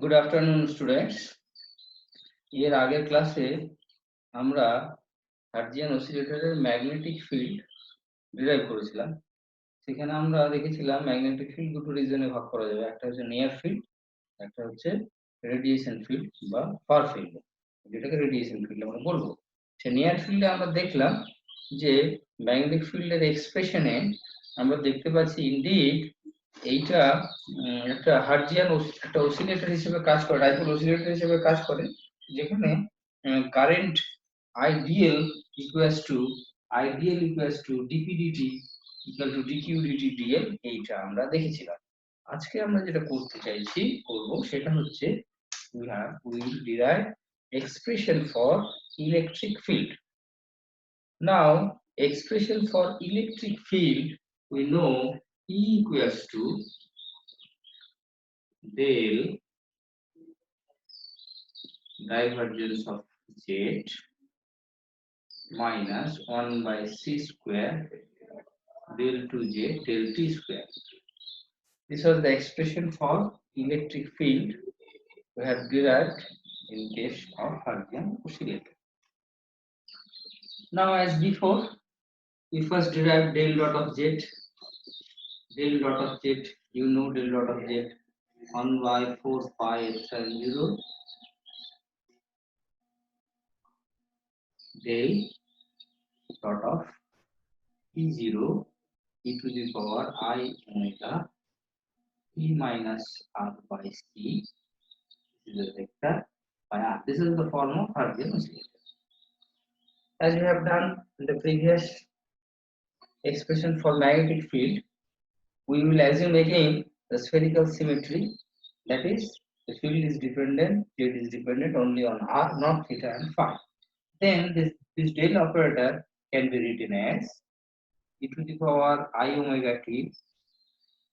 Good afternoon students. এর আগের ক্লাসে আমরা হার্টজিয়ান অসিলেটরের ম্যাগনেটিক ফিল্ড ডিরাইভ করেছিলাম। সেখানে আমরা দেখেছিলাম ম্যাগনেটিক ফিল্ড দুটো রিজনে ভাগ করা যাবে, একটা হচ্ছে নিয়ার ফিল্ড, একটা হচ্ছে রেডিয়েশন ফিল্ড বা ফার ফিল্ড, যেটাকে রেডিয়েশন ফিল্ড আমরা বলবো। সে নিয়ার ফিল্ডে আমরা দেখলাম যে ম্যাগনেটিক ফিল্ডের এক্সপ্রেশনে আমরা দেখতে পাচ্ছি ইনডিড এইটা একটা হার্টজিয়ান একটা অসিলেটর হিসেবে কাজ করে, ডাইপোল অসিলেটর হিসেবে কাজ করে, যেখানে current IDL equals to DPDT equal to DQDT DL, এইটা আমরা দেখেছিলাম। আজকে আমরা যেটা করব সেটা হচ্ছে we will derive expression for electric field. Now expression for electric field, we know E equals to del divergence of Z minus 1 by C square del 2J del T square. This was the expression for electric field we have derived in case of Hertzian oscillator. Now as before, we first derive del dot of Z. Del dot of Z, you know del dot of Z, 1 by 4 pi epsilon 0 del dot of P0 e to the power I omega P minus R by C. This is the vector by R. This is the form of Hertzian oscillator. As we have done in the previous expression for magnetic field, we will assume again the spherical symmetry, that is, the field is dependent, Z is dependent only on R, not theta and phi. Then this del operator can be written as e to the power I omega t.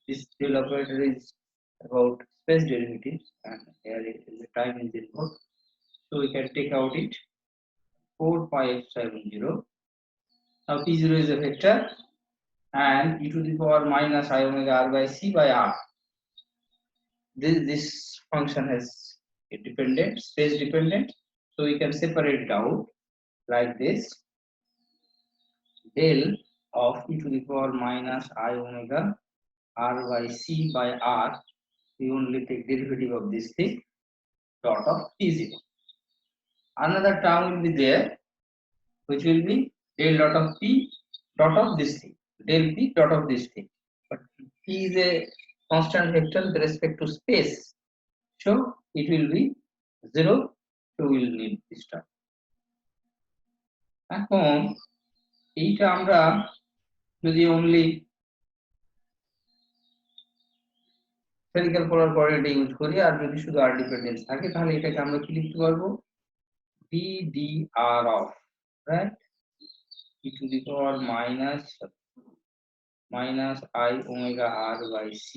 This del operator is about space derivatives, and here the time is involved, so we can take out it 4 pi epsilon 0. Now P0 is a vector, and e to the power minus I omega R by C by R. This function has a dependent, space dependent, so we can separate it out like this. Del of e to the power minus I omega R by C by R, we only take derivative of this thing, dot of P0. Another term will be there, which will be del dot of P dot of this thing, del P dot of this thing. But P is a constant vector with respect to space, so it will be 0, so we will need this term. এখন এইটা আমরা যদি only spherical polar coordinate use করি আর যদি শুধু r dependence থাকে, তাহলে এটাকে আমরা কি লিখতে পারবো, d dr of, right, e to the power minus I omega R by C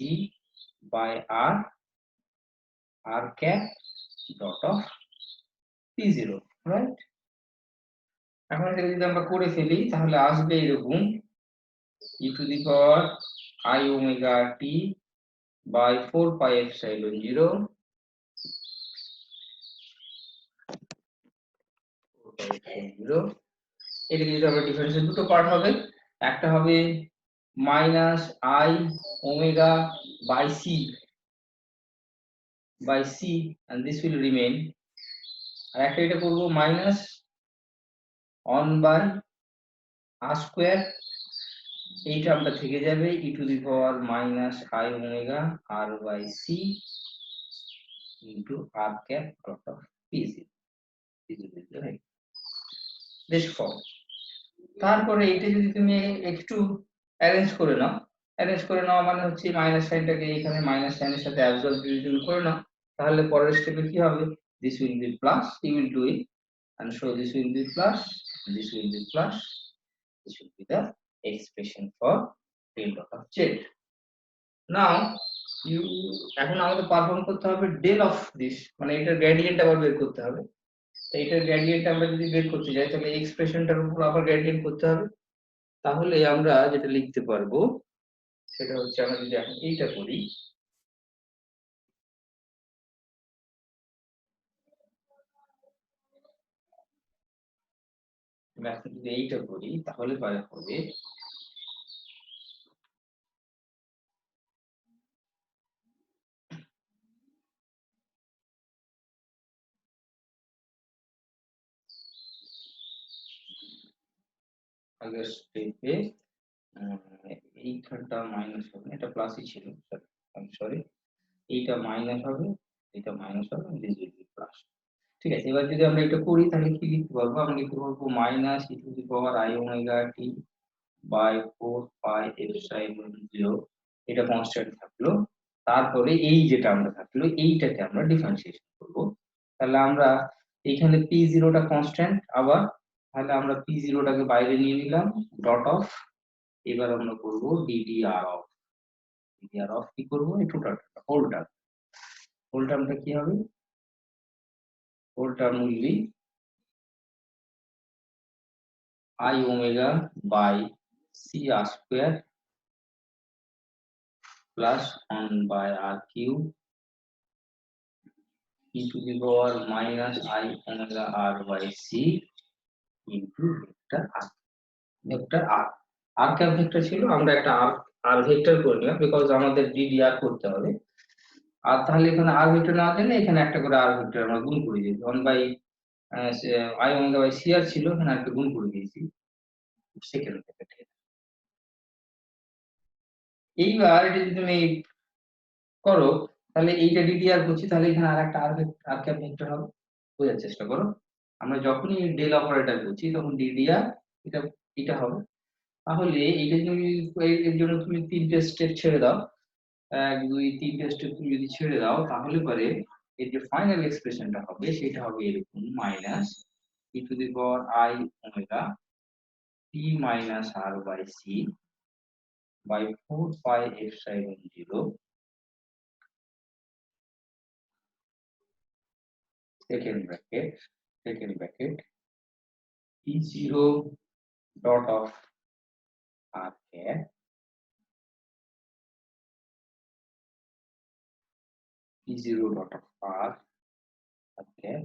by R cap dot of P0, right? এখন এটা যদি আমরা করে ফেলি তাহলে আসবে এরকম e to the power I omega t by 4 pi epsilon 0 এটা যদি আমরা ডিফারেন্সের দুটো পার্ট হবে, একটা হবে minus I omega by C and this will remain, আর একটা এটা করব minus 1 by R square, এইটা আমরা থেকে যাবে e to the power minus I omega R by C into R cap dot of P0. this form. তারপরে এইটা যদি তুমি একটু অ্যারেঞ্জ করে নাও মানে হচ্ছে মাইনাস সাইনটাকে এখানে মাইনাস সাইনের সাথে অ্যাবজর্ব যদি করে নাও, তাহলে পরের স্টেপে কি হবে, this will be plus, you will do it and show this will be plus, this will be plus, this will be the expression for del dot of Z. Now you এখন আমাদের perform করতে হবে del of this, মানে এটার gradient আবার বের করতে হবে। তো এটার গ্রেডিয়েন্ট আমরা যদি বের করতে যাই তাহলে এই এক্সপ্রেশনটার উপর আবার গ্রেডিয়েন্ট করতে হবে। তাহলে আমরা যেটা লিখতে পারবো সেটা হচ্ছে, আমরা যদি এখন এইটা করি, এখন যদি এইটা করি তাহলে পারে হবে আগের স্টেপে এইখানটা মাইনাস হবে, এটা প্লাসই ছিল, সরি এইটা মাইনাস হবে, এটা মাইনাস হবে, এটা প্লাস। ঠিক আছে, এবার যদি আমরা এটা করি তাহলে কি লিখতে পারবো? আমরা লিখতে পারবো minus e to the power I omega t by 4 pi epsilon 0, এটা কনস্ট্যান্ট থাকলো। তারপরে এই যেটা আমরা থাকলো এইটাকে আমরা ডিফারেন্সিয়েশন করব। তাহলে আমরা এখানে p0 টা কনস্ট্যান্ট, আবার তাহলে আমরা p0 টাকে বাইরে নিয়ে নিলাম, ডট অফ, এবার আমরা করব ddr অফ কি করব, এই টোটালটা হোল টার্মটা কি হবে? Whole term will be I omega by c r square plus 1 by r cube e to the power minus I omega r by c into vector r. Vector r, r cap vector ছিল, আমরা একটা r vector করে নিলাম because আমাদের ddr করতে হবে। আর তাহলে এখানে r ভেক্টর না দিলে এখানে একটা করে r ভেক্টর আমরা গুণ করে দিই, 1 by I omega by cr ছিল, এখানে একটা গুণ করে দিয়েছি সেকেন্ড ভেক্টর। এইবার এটা যদি তুমি করো তাহলে এইটা ddr করছি, তাহলে এখানে আরেকটা r ক্যাপ ভেক্টর হবে। বোঝার চেষ্টা করো, আমরা যখনই ডেল অপারেটর করছি তখন ddr এটা এটা হবে। তাহলে এইটা তুমি এর জন্য তুমি তিনটে স্টেপ ছেড়ে দাও, 1 2 3টে স্টেপ তুমি যদি ছেড়ে দাও তাহলে পরে এর যে ফাইনাল এক্সপ্রেশনটা হবে সেটা হবে এরকম minus e to the power I omega t minus r by c by 4 pi epsilon 0 second bracket p0 dot of r cap p0 dot of r cap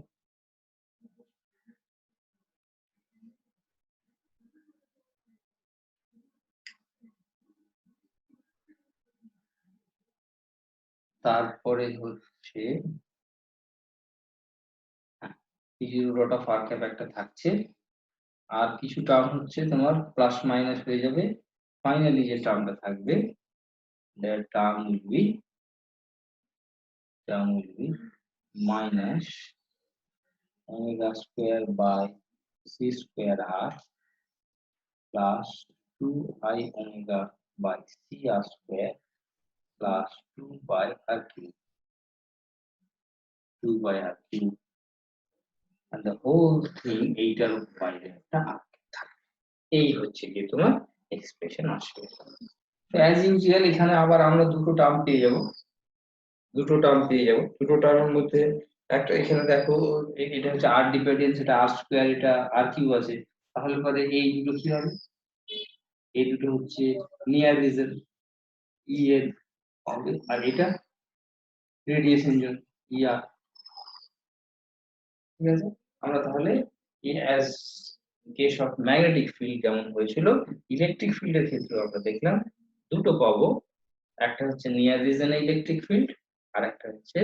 তারপরে হচ্ছে p0 dot of r cap একটা থাকছে, আর কিছু term হচ্ছে তোমার plus minus হয়ে যাবে, finally যে টার্মটা থাকবে that term will be minus omega square by c square r plus 2 I omega by c r square plus 2 by r cube 2 by r cube and the whole thing এইটার বাইরে একটা r থাকে। এই হচ্ছে কি তোমার এক্সপ্রেশন আসবে। তো অ্যাজ ইউজুয়াল এখানে আবার আমরা দুটো টার্ম পেয়ে যাব, দুটো টার্মের মধ্যে একটা এখানে দেখো এটা হচ্ছে r ডিপেন্ডেন্স, এটা r স্কয়ার, এটা r কিউব আছে, তাহলে পরে এই দুটো কি হবে? এই দুটো হচ্ছে নিয়ার রিজন ই এর হবে, আর এটা রেডিয়েশন জোন ইআর। ঠিক আছে, আমরা তাহলে as case of magnetic field যেমন হয়েছিল, ইলেকট্রিক ফিল্ডের ক্ষেত্রে আমরা দেখলাম দুটো পাবো, একটা হচ্ছে নিয়ার রিজনে ইলেকট্রিক ফিল্ড, আর একটা হচ্ছে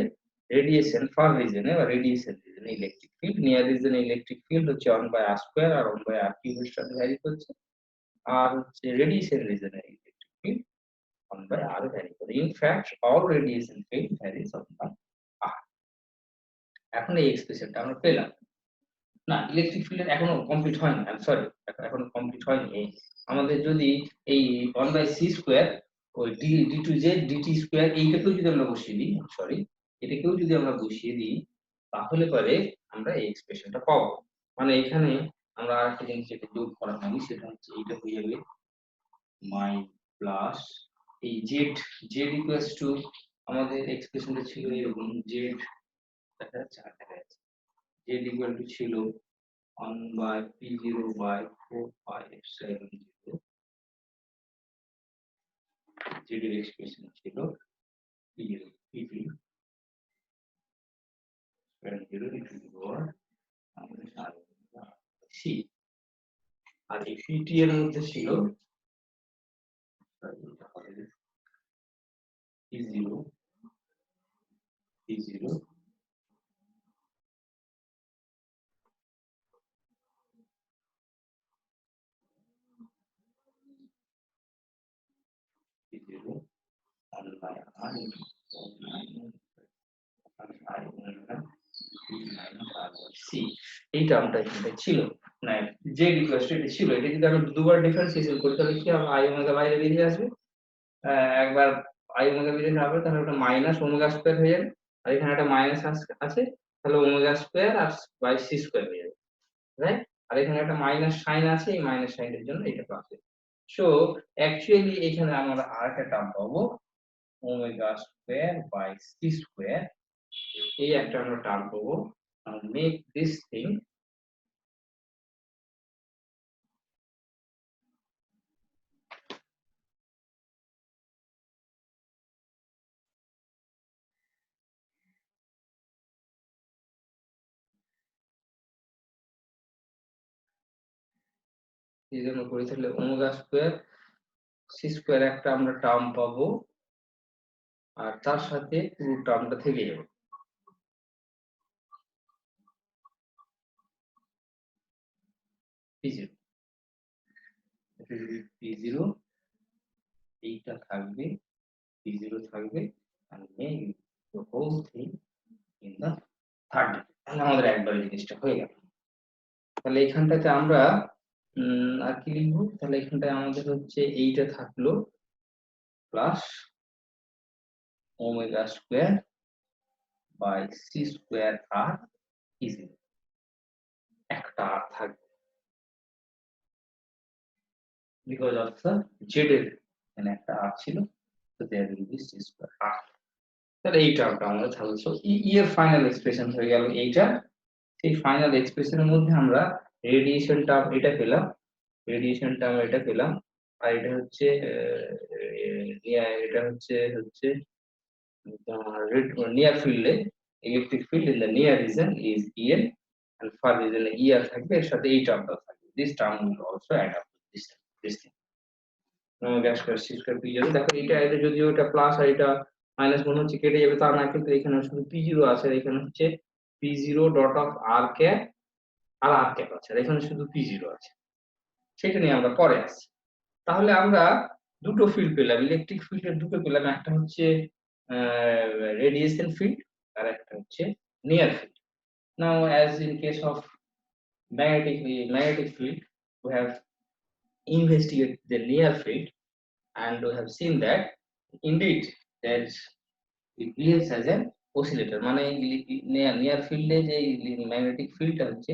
রেডিয়েশন ফার রিজনে বা রেডিয়েশন রিজনে ইলেকট্রিক ফিল্ড। নিয়ার রিজনে ইলেকট্রিক ফিল্ড হচ্ছে 1 বাই r স্কয়ার আর 1 বাই r কিউব এর সাথে ভ্যারি করছে, আর হচ্ছে রেডিয়েশন রিজনে electric field 1 by r vary করে। In fact all radiation field varies 1 by r। এখন এই এক্সপ্রেশনটা আমরা পেলাম। না, ইলেকট্রিক ফিল্ড এখনো কমপ্লিট হয়নি, আই এম সরি, এখনো কমপ্লিট হয়নি। আমাদের যদি এই 1 বাই c স্কয়ার ওই d two z dt square এইটাকেও যদি আমরা বসিয়ে দিই, সরি এটাকেও যদি আমরা বসিয়ে দিই তাহলে পরে আমরা এই এক্সপ্রেশনটা পাবো। মানে এখানে আমরা আরেকটা জিনিস যেটা যোগ করা হয়নি সেটা হচ্ছে এইটা হয়ে যাবে মাই প্লাস এই z ইকুয়ালস টু, আমাদের এক্সপ্রেশনটা ছিল এরকম z দেখা যাচ্ছে, দেখা যাচ্ছে z ইকুয়াল টু ছিল 1 by p0 by 4 pi epsilon 0, z এর এক্সপ্রেশন ছিল p0 p3 square 0 into the power minus r c। আর এই পিটি এর মধ্যে ছিল P0 P0 P0 and by I এই টার্মটা এখানে ছিল না, যে রিকোয়েস্ট এটা ছিল, এটা যদি আমি দুবার ডিফারেন্সিয়েশন করি তাহলে কি হবে, আই ওমেগা বাইরে বেরিয়ে আসবে, একবার আই ওমেগা বেরিয়ে আসবে তাহলে ওটা মাইনাস ওমেগা স্কয়ার হয়ে যাবে, আর এখানে একটা মাইনাস আছে তাহলে ওমেগা স্কয়ার আর বাই সি স্কয়ার হয়ে যাবে, রাইট? আর এখানে একটা মাইনাস সাইন আছে, এই মাইনাস সাইনের জন্য এটা প্লাস। সো অ্যাকচুয়ালি এখানে আমরা আরেকটা টার্ম পাবো omega square by c square, এই একটা আমরা টার্ম পাবো। মেক দিস থিং এই জন্য করি, তাহলে ওমেগা স্কয়ার সি স্কয়ার একটা আমরা টার্ম পাবো, আর তার সাথে পুরো টার্মটা থেকে যাবে। P0 P0 এইটা থাকবে, P0 থাকবে, and make the whole thing in the third degree। তাহলে আমাদের একবারে জিনিসটা হয়ে গেল। তাহলে এখানটাতে আমরা আর কি লিখবো, তাহলে এখানটায় আমাদের হচ্ছে এইটা থাকলো plus omega square by c square আর ইজি একটা আর থাকবে বিকজ অফ দ্য জেড এর এখানে একটা আর ছিল, তো there will be c square r. তাহলে এই টার্মটা আমাদের থাকলো, সো ই এর ফাইনাল এক্সপ্রেশন হয়ে গেল এইটা। সেই ফাইনাল এক্সপ্রেশনের মধ্যে আমরা রেডিয়েশন টার্ম এটা পেলাম, রেডিয়েশন টার্ম এটা পেলাম, আর এটা হচ্ছে এটা হচ্ছে near field electric field in the near region is En and far region Er থাকবে, এর সাথে এই টার্মটা থাকবে, this term will also add up to this thing গ্যাস স্কয়ার সি স্কয়ার পি যাবে। দেখো এটা যদিও এটা প্লাস আর এটা মাইনাস মনে হচ্ছে কেটে যাবে, তা না, কিন্তু এখানে শুধু p0 আছে, আর এখানে হচ্ছে p0 dot of r cap আর r ক্যাপ আছে, আর এখানে শুধু p0 আছে, সেটা নিয়ে আমরা পরে আসছি। তাহলে আমরা দুটো ফিল্ড পেলাম, ইলেকট্রিক ফিল্ডের দুটো পেলাম, একটা হচ্ছে radiation field আর একটা হচ্ছে near field। Now as in case of magnetic field, we have investigated the near field and we have seen that indeed that it behaves as an oscillator, মানে near field এ যে magnetic ফিল্ডটা হচ্ছে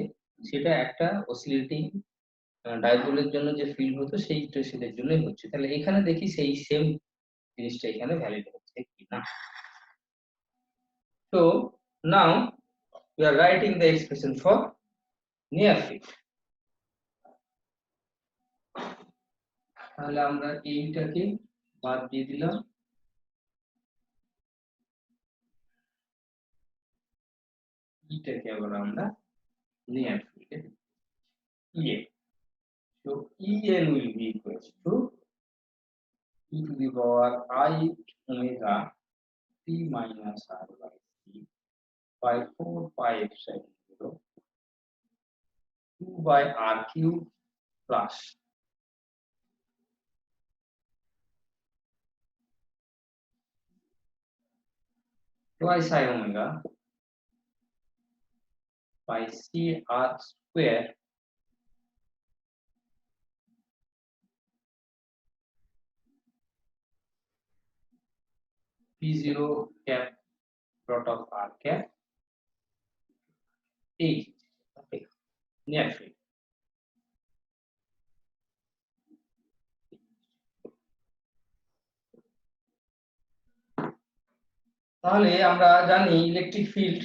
সেটা একটা oscillating ডাইপোলের জন্য যে field হতো সেইটা সেটার জন্যই হচ্ছে। তাহলে এখানে দেখি সেই সেম জিনিসটা এখানে ভ্যালিড হচ্ছে কিনা। So now we are writing the expression for near field। তাহলে আমরা এইটাকে বাদ দিয়ে দিলাম, এইটাকে আবার আমরা near field A En। So En will be equals to e to the power I omega t minus r by c by 4 pi epsilon 0 2 by r cube plus twice I omega by c r square p0 cap dot of r cap a near field। তাহলে আমরা জানি electric field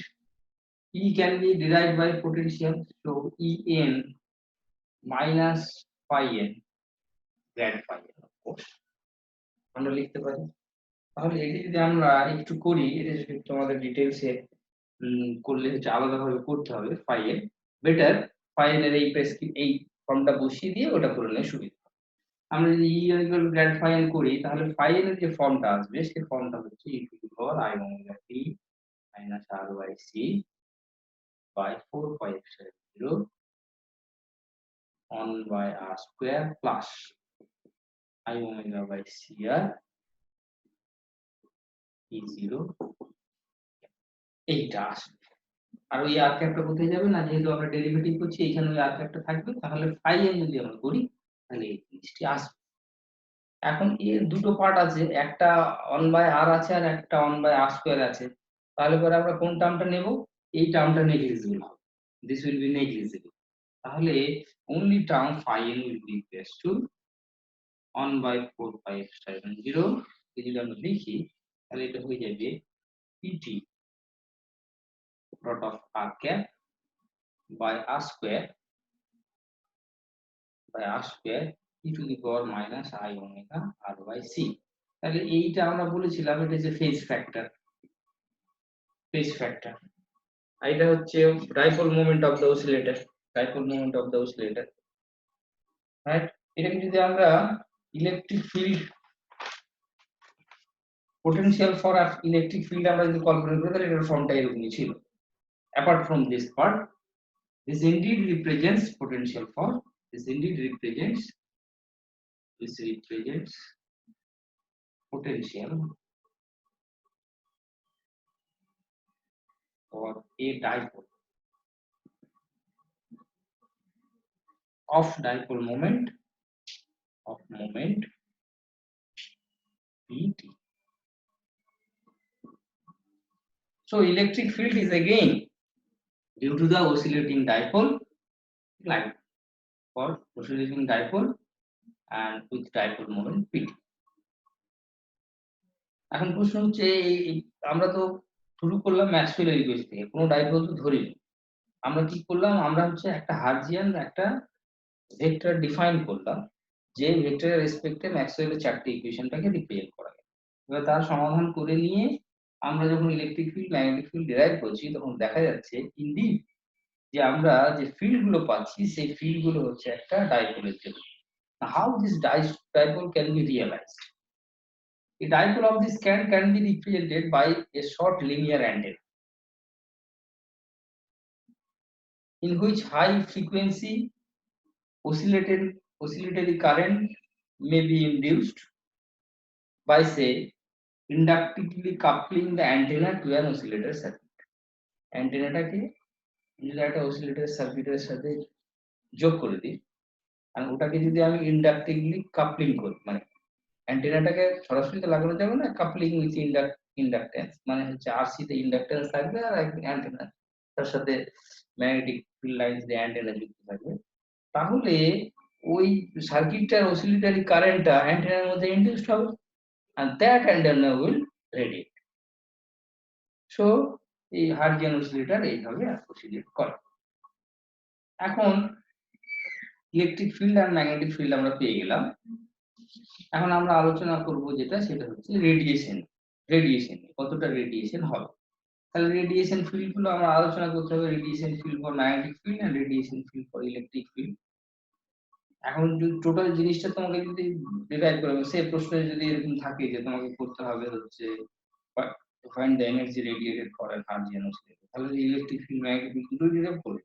E can be derived by potential, so En minus phi n grad phi n of course আমরা লিখতে পারি। তাহলে এটি যদি আমরা একটু করি, এটা যদি তোমাদের ডিটেইলসে করলে হচ্ছে আলাদাভাবে করতে হবে, phi n better, phi n এর এই ফর্মটা বসিয়ে দিয়ে ওটা করে নিলে সুবিধা। আমরা যদি E equal grad phi n করি তাহলে ফাই এর যে ফর্মটা আসবে সেই ফর্মটা হচ্ছে e to the power I omega t minus r by c by 4 pi epsilon 0 1 by r square plus I omega by CR E0 এইটা আসবে। আর ওই আর ক্যাপটা কোথায় যাবে না, যেহেতু আমরা ডেরিভেটিভ করছি এখানে ওই আর ক্যাপটা থাকবে, তাহলে ফাই এন যদি আমরা করি তাহলে এই জিনিসটি আসবে। এখন এর দুটো পার্ট আছে, একটা 1 by r আছে আর একটা 1 by r square আছে। তাহলে পরে আমরা কোন টার্মটা নেব? এই টার্মটা নেগলিজিবল হবে। This will be negligible. তাহলে only term phi n will be equals to 1 by 4 pi epsilon 0 যদি আমরা লিখি তাহলে এটা হয়ে যাবে pt dot of r cap by r square e to the power minus I omega r by c। তাহলে এইটা আমরা বলেছিলাম এটা যে ফেজ ফ্যাক্টর, এটা হচ্ছে dipole moment of the oscillator, right? এটাকে যদি আমরা electric field potential for electric field আমরা যদি কল্পনা করি তাহলে এটার ফর্মটা এরকমই ছিল। Apart from this part, this indeed represents potential for potential for a dipole of dipole moment pt. So electric field is again due to the oscillating dipole, like for oscillating dipole and with dipole moment pt. এখন প্রশ্ন হচ্ছে আমরা তো শুরু করলাম ম্যাক্সওয়েলের equation থেকে, কোনো ডাইপোল তো ধরিনি। আমরা কি করলাম, আমরা হচ্ছে একটা হার্জিয়ান একটা ভেক্টর ডিফাইন করলাম, যে ভেক্টরের রেসপেক্টে ম্যাক্সওয়েলের চারটি ইকুয়েশনটাকে রিপ্রেজেন্ট করা যায়। এবার তার সমাধান করে নিয়ে আমরা যখন electric field magnetic field derive করছি তখন দেখা যাচ্ছে ইনডিড যে আমরা যে ফিল্ড গুলো পাচ্ছি সেই ফিল্ড গুলো হচ্ছে একটা ডাইপোলের জন্য। How this dipole can be realised? A dipole of this kind can be represented by a short linear antenna in which high frequency oscillatory current may be induced by, say, inductively coupling the antenna to an oscillator circuit. অ্যান্টেনাটাকে যদি একটা oscillator সার্কিটের সাথে যোগ করে দিই আর ওটাকে যদি আমি ইন্ডাকটিভলি কাপলিং করি, মানে অ্যান্টেনাটাকে সরাসরি তো লাগানো যাবে না, কাপলিং উইথ ইন্ডাকটেন্স, মানে হচ্ছে আরসি তে ইন্ডাকটেন্স থাকবে আর অ্যান্টেনা তার সাথে ম্যাগনেটিক ফিল্ড লাইনস দিয়ে অ্যান্টেনা যুক্ত থাকবে, তাহলে ওই সার্কিটটার অসিলেটরি কারেন্টটা অ্যান্টেনার মধ্যে ইনডিউসড হবে and that antenna will radiate. So এই হার্জিয়ান অসিলেটর এইভাবে অসিলেট করে। এখন ইলেকট্রিক ফিল্ড আর ম্যাগনেটিক ফিল্ড আমরা পেয়ে গেলাম। এখন আমরা আলোচনা করব যেটা সেটা হচ্ছে রেডিয়েশন কতটা রেডিয়েশন হবে। তাহলে রেডিয়েশন ফিল্ড গুলো আমরা আলোচনা করতে হবে, radiation field for magnetic field আর radiation field for electric field. এখন যদি টোটাল জিনিসটা তোমাকে যদি ডিরাইভ করে, সে প্রশ্ন যদি এরকম থাকে যে তোমাকে করতে হবে হচ্ছে find the energy radiated for an Hertzian oscillator, তাহলে ইলেকট্রিক ফিল্ড ম্যাগনেটিক ফিল্ড দুটোই ডিরাইভ করবে,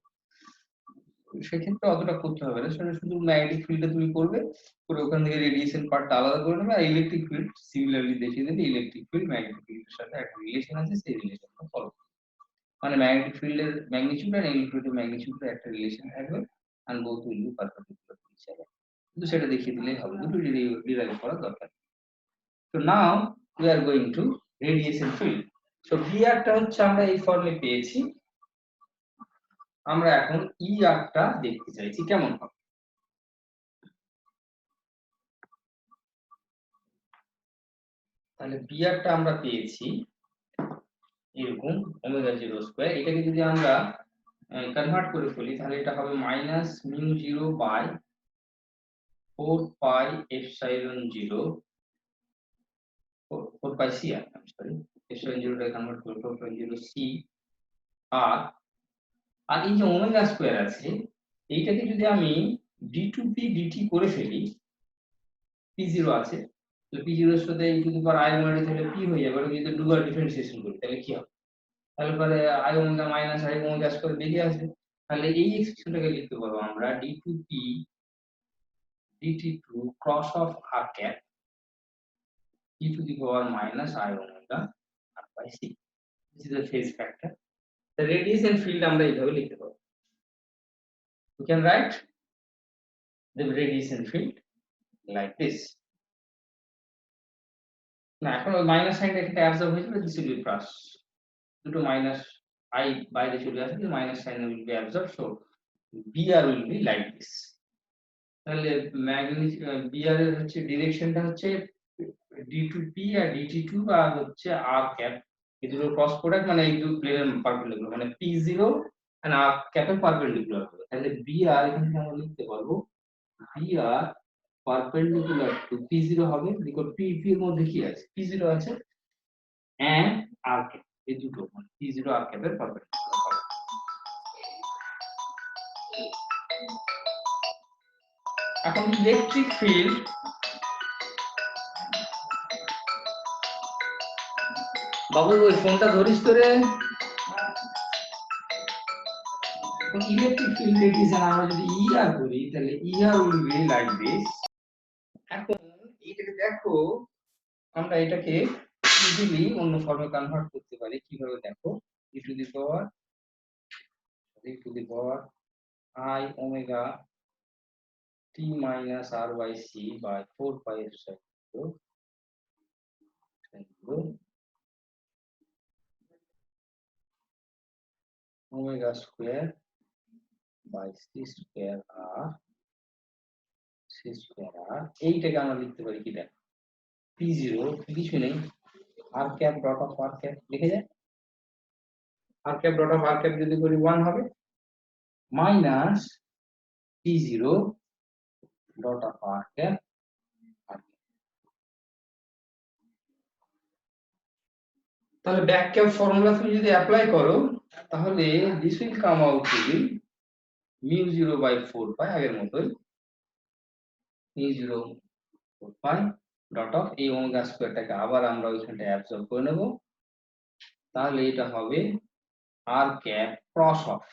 সেক্ষেত্রে অতটা করতে হবে না, সেটা শুধু ম্যাগনেটিক ফিল্ডে তুমি করবে, করে ওখান থেকে রেডিয়েশন পার্টটা আলাদা করে নেবে, আর ইলেকট্রিক ফিল্ড সিমিলারলি দেখিয়ে দেবে ইলেকট্রিক ফিল্ড ম্যাগনেটিক ফিল্ডের সাথে একটা রিলেশন আছে, সেই রিলেশনটা ফলো মানে ম্যাগনেটিক ফিল্ডের ম্যাগনিটিউড আর ইলেকট্রিক ম্যাগনিটিউডের একটা রিলেশন থাকবে and both will be perpendicular to each other, কিন্তু সেটা দেখিয়ে দিলেই হবে, দুটো ডিরাইভ করার দরকার। So now we are going to radiation field. So V টা হচ্ছে আমরা এই ফর্মে পেয়েছি, আমরা এখন E টা দেখতে চাইছি কেমন হবে। তাহলে V টা আমরা পেয়েছি এরকম ওমেগা 0 স্কয়ার, এটাকে যদি আমরা কনভার্ট করে ফেলি তাহলে এটা হবে minus mu 0 by 4 pi epsilon 0 4 pi c r sorry epsilon 0 টা কনভার্ট করে 4 পাই 0 সি আর এই যে ওমেগা স্কয়ার আছে এইটাকে যদি আমি d2p dt করে ফেলি, p0 আছে, তো p0 এর সাথে e two the power i omega তাহলে p হয়ে যাবে, যদি দুবার ডিফারেন্সিয়েশন করি তাহলে কি হবে, তাহলে পরে i omega minus i omega square বেরিয়ে আসবে। তাহলে এই এক্সপ্রেশনটাকে লিখতে পারবো আমরা d2p dt2 cross of r cap e to the power minus I omega r by c. This is the phase factor. The radius and field আমরা এইভাবে লিখতে পারবো। We can write the radius and field like this. না এখন ওই minus সাইনটা এখানে absorb হয়ে যাবে, this will be plus, দুটো মাইনাস I বাইরে চলে আসবে, minus sine will be absorbed, so br will be like this. তাহলে br এর হচ্ছে ডিরেকশনটা হচ্ছে d2p আর dt2 আর হচ্ছে r cap, এই দুটো ক্রস প্রোডাক্ট মানে এই দুটো প্লেনের পারপেন্ডিকুলার, মানে p0 and r cap এর পারপেন্ডিকুলার হবে। তাহলে br এখান থেকে আমরা লিখতে পারবো br পারপেন্ডিকুলার টু p0 হবে, দেখো p এর মধ্যে কি আছে, p0 আছে and r cap, এই দুটো মানে p0 r cap এর পারপেন্ডিকুলার হবে। এখন ইলেকট্রিক ফিল্ড বাবু ওই ফোনটা ধরিস করে, ইলেকট্রিক ফিল্ড রেডিয়েশন আমরা যদি ER করি তাহলে ER will be like this। এখন এইটাকে দেখো, আমরা এটাকে ইজিলি অন্য ফর্মে কনভার্ট করতে পারি, কিভাবে দেখো, e to the power I omega t minus r by c by 4 pi epsilon 0 omega square by c square r এইটাকে আমরা লিখতে পারি কি দেখ, p0 কিছু নেই, r cap dot of r cap লিখে যায়, r cap dot of r cap যদি করি 1 হবে, minus p0 dot of r cap, তাহলে ব্যাক ক্যাপ ফর্মুলা তুমি যদি অ্যাপ্লাই করো তাহলে this will come out to be mu0 by 4 pi, আগের মতই mu0 4 pi dot of এই ওমেগা স্কয়ারটাকে আবার আমরা ওইখানটা অ্যাবসর্ব করে নেব, তাহলে এটা হবে r cap cross of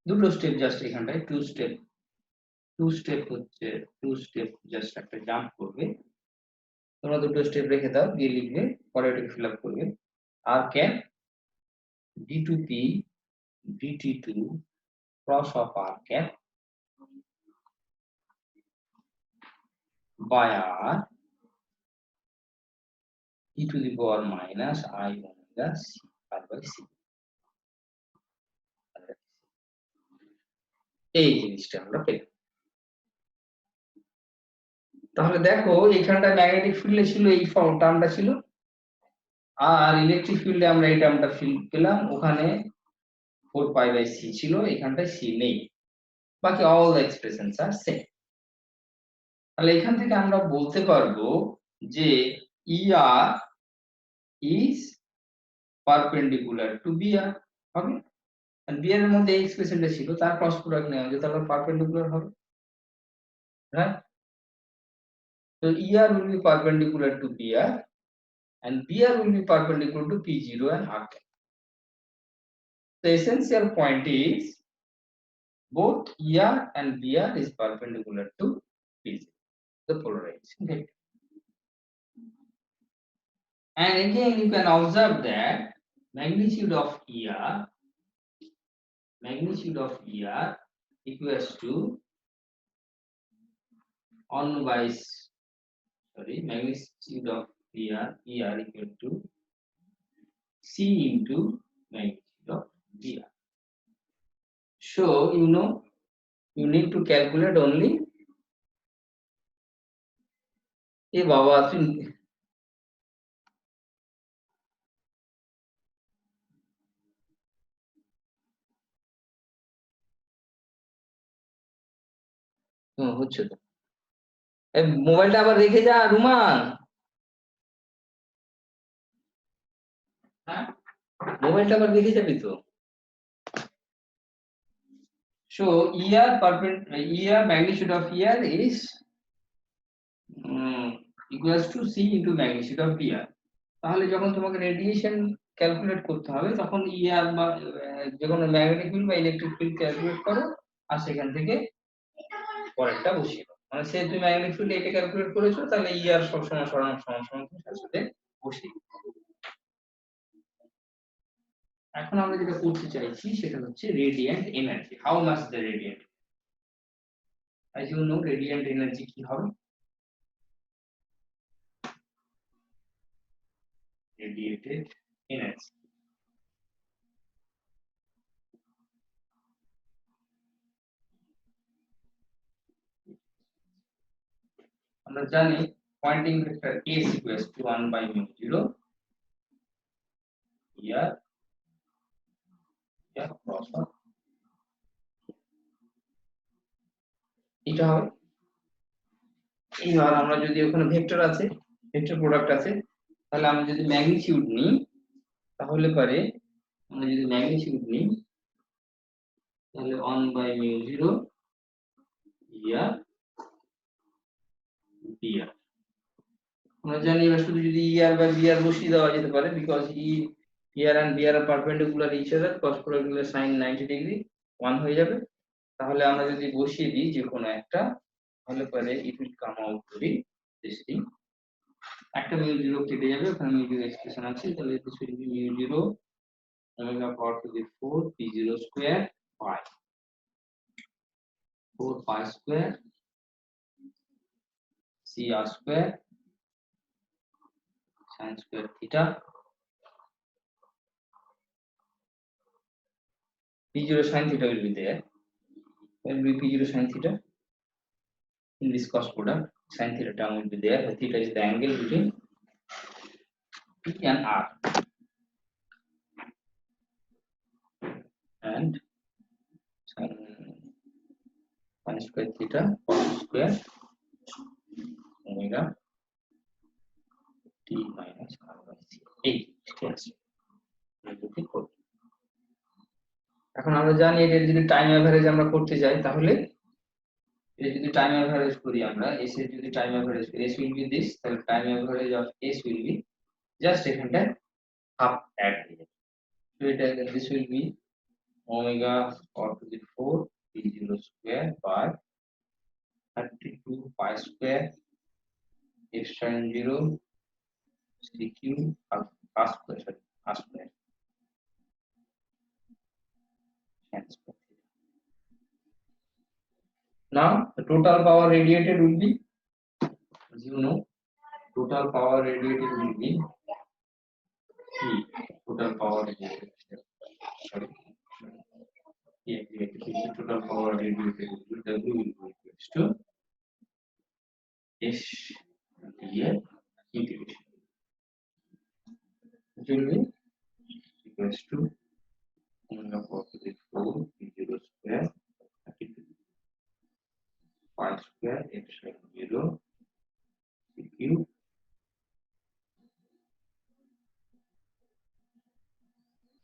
দুটো স্টেপ, জাস্ট এখানটায় টু স্টেপ হচ্ছে টু স্টেপ, জাস্ট একটা জাম্প করবে, তোমরা দুটো স্টেপ রেখে দাও, দিয়ে লিখবে, পরে এটাকে ফিল আপ করবে, r cap d2p dt2 cross of r cap by r e to the power minus I omega c r by c। এই জিনিসটা আমরা পেলাম। তাহলে দেখো এইখানটা ম্যাগনেটিক ফিল্ডে ছিল এই টার্মটা ছিল, আর ইলেকট্রিক ফিল্ডে আমরা এই টার্মটা পেলাম, ওখানে 4 pi by c ছিল, এখানটায় c নেই, বাকি all the expressions are same. তাহলে এখান থেকে আমরা বলতে পারবো যে ER is perpendicular to BR হবে, আর BR এর মধ্যে এই এক্সপ্রেশনটা ছিল, তার ক্রস প্রোডাক্ট নেওয়া হয়েছে, তাহলে পারপেন্ডিকুলার হবে, right? So ER will be perpendicular to BR and BR will be perpendicular to P0 and R cap. The essential point is both ER and BR is perpendicular to P0, the polarization vector. And again you can observe that magnitude of ER equals to magnitude of ER equal to C into magnitude of BR. So you know you need to calculate only a baba হচ্ছে তো, এই মোবাইলটা আবার রেখে যা রুমান, হ্যাঁ মোবাইলটা আবার রেখে যাবি তো। So ER magnitude of ER is equals to C into magnitude of ER. তাহলে যখন তোমাকে রেডিয়েশন ক্যালকুলেট করতে হবে তখন ER বা যে কোনো ম্যাগনেটিক ফিল্ড বা ইলেকট্রিক ফিল্ড ক্যালকুলেট করো আর সেখান থেকে পরেরটা বসিয়ে দাও। মানে সে তুমি ম্যাগনেটিক ফিল্ড এটা ক্যালকুলেট করেছো, তাহলে ER সবসময় সমান তার সাথে বসিয়ে দাও। এখন আমরা যেটা করতে চাইছি সেটা হচ্ছে radiant energy. How much the radiant, as you know radiant energy কি হবে? Radiated energy, আমরা জানি Poynting vector A is equals to 1 by mu 0 here cross of এটা হবে। এইবার আমরা যদি ওখানে ভেক্টর আছে, ভেক্টর প্রোডাক্ট আছে, তাহলে আমরা যদি ম্যাগনিটিউড নিই তাহলে পারে আমরা যদি ম্যাগনিটিউড নিই তাহলে 1 by mu 0 here dr। আমরা জানি এবার শুধু যদি ER বা BR বসিয়ে দেওয়া যেতে পারে, because ER and BR are perpendicular each other, cos product sin 90 degree 1 হয়ে যাবে। তাহলে আমরা যদি বসিয়ে দিই যে কোনো একটা, তাহলে পরে it will come out to be this thing। একটা mu 0 কেটে যাবে, ওখানে mu 0 এক্সপ্রেশন আছে, তাহলে this will be mu 0 omega power to the 4 p0 square by 4 pi square cr square sin square theta p0 sin theta will be there, will be p0 sin theta in this cos product, sin theta term will be there, the theta is the angle between P and R, and sin square theta cos square omega t minus r by c 8। এখন আমরা জানি এর যদি time average আমরা করতে যাই তাহলে এর যদি টাইম এভারেজ করি আমরা s এর যদি টাইম এভারেজ করি s will be this, তাহলে time average of s will be just এখানটা হাফ অ্যাড হয়ে যাবে। So এটা this will be omega power to the 4 p0 square by 32 pi square f sin 0 cq r square sin square. Now the total power radiated will be, as you know, total power radiated will be total power radiated, sorry, total power radiated will be W will be equals to S dl integration, it will be equals to omega power to the 4 p0 square 32 pi square f sin 0 cq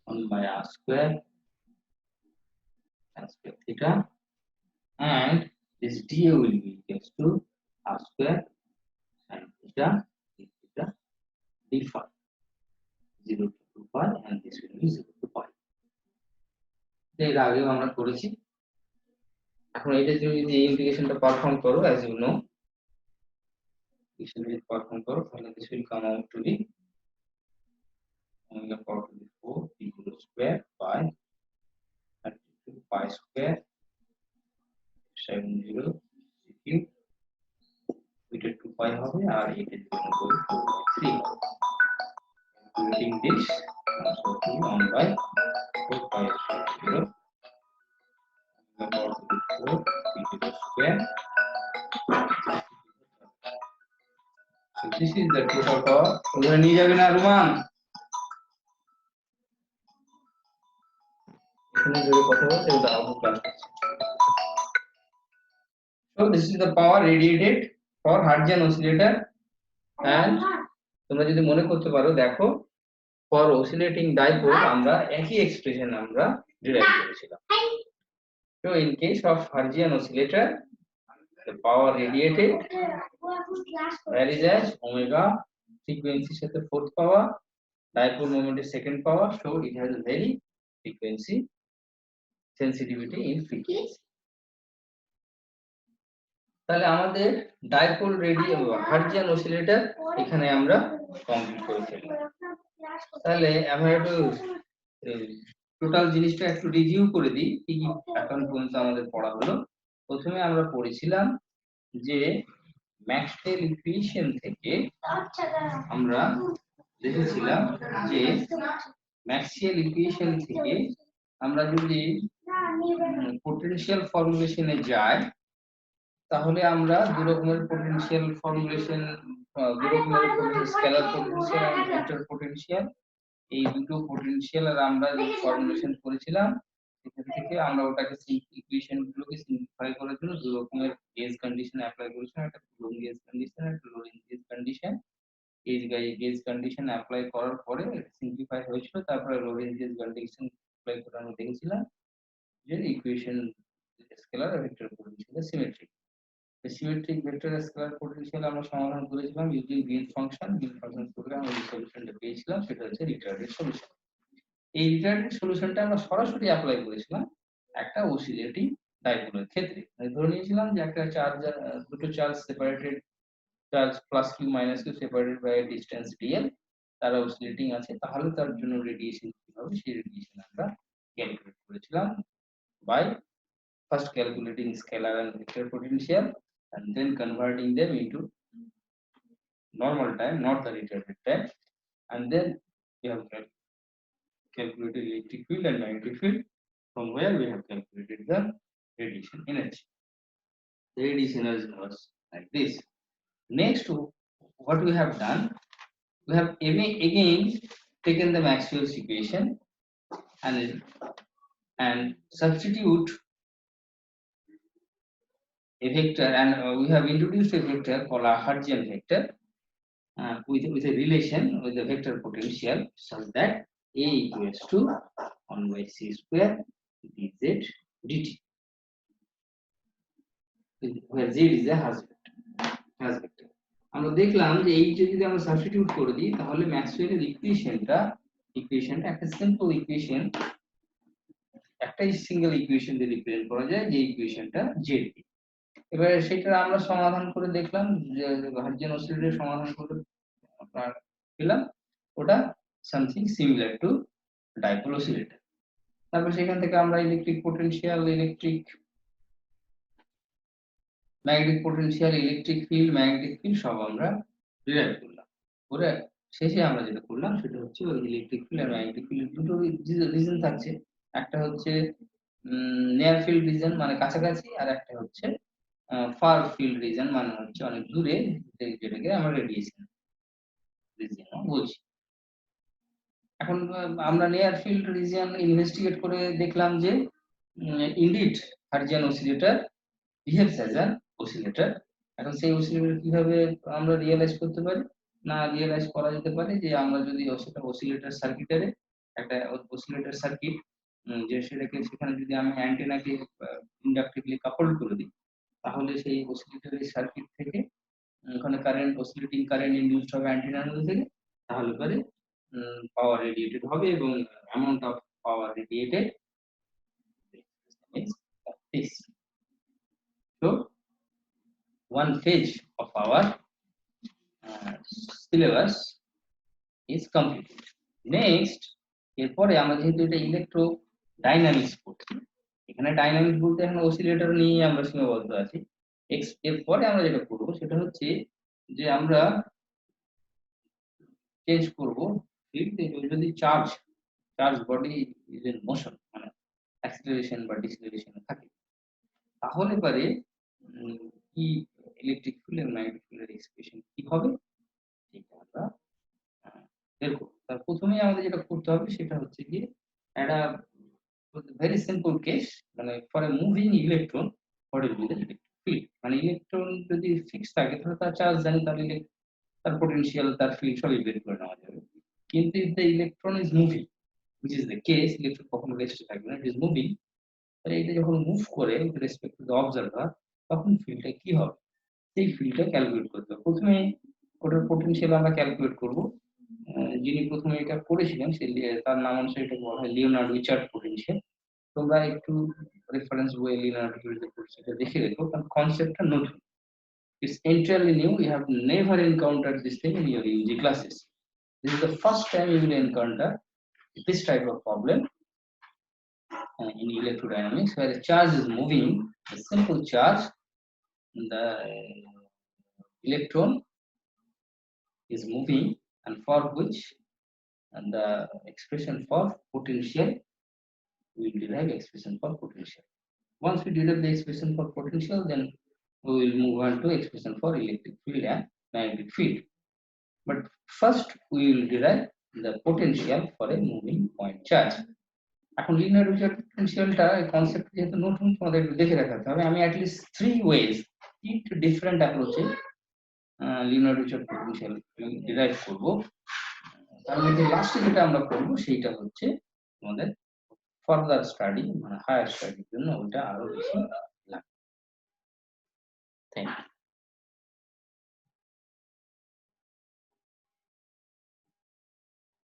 1 by r square sin square theta, and this dA will be equals to r square sin theta d theta d phi 0 to 2 pi, and this will be 0 to pi। এর আগেও আমরা করেছি। এখন এটা যদি এই ইন্টিগ্রেশনটা perform করো, as you know integration perform করো, তাহলে this will come out to be omega power to the 4 p0 square by 32 pi square 70 cq, এটা 2 pi হবে আর এটা জন্য হবে 4/3 হবে। Including this also to 1 by 4 pi 0 omega power to the 4 p0 square. So this is the total power. ওখানে নিয়ে যাবে না রুমান, এখানে যদি কথা বলতে এটা out class. So this is the power radiated for Hertzian oscillator, and তোমরা যদি মনে করতে পারো দেখো for oscillating dipole আমরা একই এক্সপ্রেশন আমরা ডিরাইভ করেছিলাম। So in case of Hertzian oscillator, the power radiated varies as omega, frequency সাথে fourth power, dipole moment is second power, so it has a very frequency sensitivity in frequency. তাহলে আমাদের dipole radio হার্টজিয়ান oscillator এখানে আমরা complete করে ফেললাম। তাহলে আমরা একটু টোটাল জিনিসটা একটু রিভিউ করে দিই কি কি এখন পর্যন্ত আমাদের পড়া হলো। প্রথমে আমরা পড়েছিলাম যে ম্যাক্সওয়েল ইকুয়েশন থেকে আমরা দেখেছিলাম যে ম্যাক্সওয়েল ইকুয়েশন থেকে আমরা যদি পোটেনশিয়াল ফর্মুলেশনে যাই তাহলে আমরা দু রকমের পোটেনশিয়াল ফর্মুলেশন, দু রকমের স্কেলার পোটেনশিয়াল আর ভেক্টর পোটেনশিয়াল, এই দুটো পোটেনশিয়াল আর আমরা যে ফর্মুলেশন করেছিলাম সেখান থেকে আমরা ওটাকে ইকুয়েশন গুলোকে সিম্পলিফাই করার জন্য দু রকমের গেজ কন্ডিশন অ্যাপ্লাই করেছিলাম, একটা কুলম্ব গেজ কন্ডিশন আর একটা লোরেন্জ গেজ কন্ডিশন। এই গেজ কন্ডিশন অ্যাপ্লাই করার পরে সিম্পলিফাই হয়েছিল, তারপরে লোরেন্জ গেজ কন্ডিশন অ্যাপ্লাই করে আমরা দেখেছিলাম যে ইকুয়েশন স্কেলার আর vector potential symmetric. Symmetric vector scalar potential আমরা সমাধান করেছিলাম ইউজিং গ্রিন ফাংশন করে আমরা যে সলিউশনটা পেয়েছিলাম সেটা হচ্ছে রিটার্ডেড সলিউশন। এই রিটার্ডেড সলিউশনটা আমরা সরাসরি অ্যাপ্লাই করেছিলাম একটা অসিলেটিং ডাইপোলের ক্ষেত্রে। ধরে নিয়েছিলাম যে একটা চার্জ, দুটো charge separated, charge plus q minus q separated by distance dl, তারা অসিলেটিং আছে, তাহলে তার জন্য রেডিয়েশন কি হবে সেই রেডিয়েশন আমরা ক্যালকুলেট করেছিলাম by first calculating scalar and vector potential and then converting them into normal time, not the retarded time, and then we have calculated electric field and magnetic field, from where we have calculated the radiation energy. The radiation energy was like this. Next, what we have done, we have again taken the Maxwell's equation and substitute a vector, and we have introduced a vector called a Hertzian vector with a relation with the vector potential such that A equals to 1 by c square dz dt, where z is a Hertz vector. আমরা দেখলাম যে এইটা যদি আমরা substitute করে দিই তাহলে ম্যাক্সওয়েলের ইকুয়েশনটা একটা সিম্পল ইকুয়েশন, একটাই সিঙ্গেল ইকুয়েশন দিয়ে রিপ্রেজেন্ট করা যায়, যে ইকুয়েশনটা z। এবারে সেটা আমরা সমাধান করে দেখলাম যে হার্টজিয়ান অসিলেটর সমাধান করে আপনার পেলাম ওটা something similar to dipole oscillator. তারপর সেখান থেকে আমরা electric potential, magnetic potential, electric field, magnetic field সব আমরা ডিরাইভ করলাম। পরে শেষে আমরা যেটা করলাম সেটা হচ্ছে ওই ইলেকট্রিক ফিল্ড আর ম্যাগনেটিক ফিল্ড দুটো রিজন থাকছে, একটা হচ্ছে নিয়ার ফিল্ড রিজন মানে কাছাকাছি, আর একটা হচ্ছে ফার ফিল্ড রিজন মানে হচ্ছে অনেক দূরে, যেটাকে আমরা রেডিয়েশন রিজন বলছি। এখন আমরা নিয়ার ফিল্ড রিজন ইনভেস্টিগেট করে দেখলাম যে indeed Hertzian oscillator behaves as an oscillator. এখন সেই অসিলেটর কিভাবে আমরা রিয়েলাইজ করতে পারি? না, রিয়েলাইজ করা যেতে পারে যে আমরা যদি অসিলেটর সার্কিটারে একটা অসিলেটর সার্কিট যে সেখানে যদি আমি অ্যান্টেনাকে ইন্ডাকটিভলি কাপলড করে দিই তাহলে সেই অসিলেটরের সার্কিট থেকে ওখানে কারেন্ট, অসিলেটিং কারেন্ট ইনডিউসড হবে অ্যান্টেনার মধ্যে থেকে, তাহলে পরে পাওয়ার রেডিয়েটেড হবে এবং amount of power radiated is this. So one phase of our syllabus is completed. Next, এরপরে আমরা যেহেতু এটা ইলেকট্রো ডাইনামিক্স পড়ছি, এখানে ডাইনামিক্স বলতে এখন অসিলেটর নিয়ে আমরা সীমাবদ্ধ আছি। এরপরে আমরা যেটা করবো সেটা হচ্ছে যে আমরা চেঞ্জ করবো যদি charge body is in motion মানে অ্যাক্সিলারেশন বা ডিসিলারেশন থাকে, তাহলে পরে কি ইলেকট্রিক ফিল্ড এর ম্যাগনেটিক ফিল্ডের এক্সপ্রেশন কি হবে সেটা আমরা দেখব। তার প্রথমেই আমাদের যেটা করতে হবে সেটা হচ্ছে কি একটা ভেরি সিম্পল কেস, মানে for a moving electron what will be the electric field, মানে ইলেকট্রন যদি ফিক্স থাকে তাহলে তার চার্জ জানি, তাহলে তার পোটেনশিয়াল, তার ফিল্ড সবই বের করে নেওয়া যাবে। কিন্তু if the electron is moving, which is the case, electron কখনো রেস্টে থাকবে না, it is moving, তাহলে এটা যখন মুভ করে with respect to the observer, তখন ফিল্ডটা কি হবে সেই ফিল্ডটা ক্যালকুলেট করতে হবে। প্রথমে ওটার পোটেনশিয়াল আমরা ক্যালকুলেট করব। যিনি প্রথমে এটা করেছিলেন তার নাম অনুসারে এটা বলা হয় লিওনার্ড রিচার্ড পোটেনশিয়াল। তোমরা একটু রেফারেন্স বইয়ে লিওনার্ড রিচার্ড পোটেনশিয়ালটা দেখে রেখো, কারণ কনসেপ্টটা নতুন। It's entirely new. You have never encountered this thing in your UG classes. This is the first time you will encounter this type of problem in electrodynamics, where a charge is moving, a simple charge, the electron is moving, and for which and the expression for potential, we will derive expression for potential. Once we derive the expression for potential, then we will move on to expression for electric field and magnetic field. But first we will derive the potential for a moving point charge. এখন linear Richard পোটেনশিয়ালটা concept যেহেতু নতুন, তোমাদের একটু দেখে রাখতে হবে। আমি অ্যাটলিস্ট 3 ওয়েজ, 3 ডিফারেন্ট অ্যাপ্রোচে লিনিয়ার রিচার্ড পোটেনশিয়াল ডিরাইভ করব। তার মধ্যে লাস্টে যেটা আমরা করব সেইটা হচ্ছে আমাদের ফার্দার স্টাডি, মানে হায়ার স্টাডির জন্য ওইটা আরো বেশি